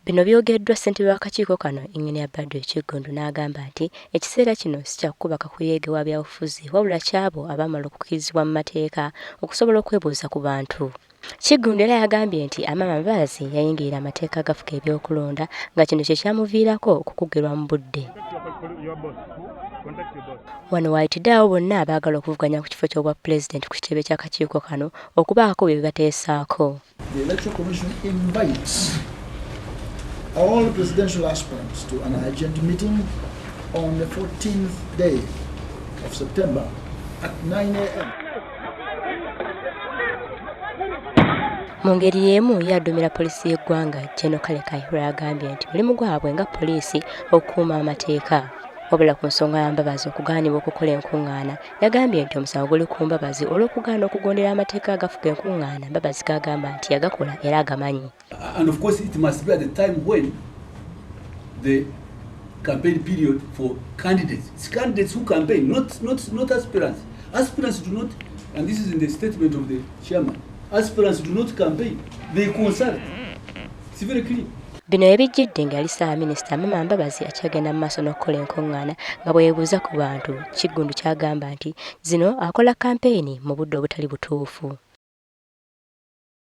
Bino byogeddwa ssentebe w'akakiiko kano Engineer Badru Kiggundu n'agamba nti ekiseera kino si kya kukuba kakuyege wa byabufuzi wabula kyabo abamala okukkirizibwa mu mateeka okusobola okwebuuza ku bantu. Kiggundu era yagambye nti Amama Mbabazi yayingirira amateeka agafuga ebyokulonda nga kino kye kyamuviirako okukugirwa mu budde. Wano waayitidde abo bonna abaagala okuvuganya ku kifo ky'obwa pulezidenti ku kitebe ky'akakiiko kano okubaako bye bateesaako. The Electoral Commission invites all presidential aspirants to an urgent meeting on the 14th day of September at 9 a.m. Mu ngeri y'emu yaddumira poliisi y'eggwanga General Kale Kaihura yagambye nti mulimu gwabwe nga poliisi okukuuma amateeka. Wabula ku nsonga ya Mbabazi okugaanibwa okukola enkuŋŋaana yagambye nti omusango guli ku Mbabazi olw'okugaana okugondera amateeka agafuga enkuŋŋaana Mbabazi g'agamba nti yagakola era agamanyi. And of course it must be at the time when the campaign period for candidates. It's candidates who campaign, not aspirants. Aspirants do not, and this is in the statement of the chairman, aspirants do not campaign, they consult. It's very clear. Bino ebijjidde ng'ali Ssaabaminisita Amama Mbabazi akyagenda mu maaso n'okukola enkuŋŋaana nga bwe yeebuuza ku bantu. Kiggundu kyagamba nti zino akola kampeyini mu budde obutali butuufu.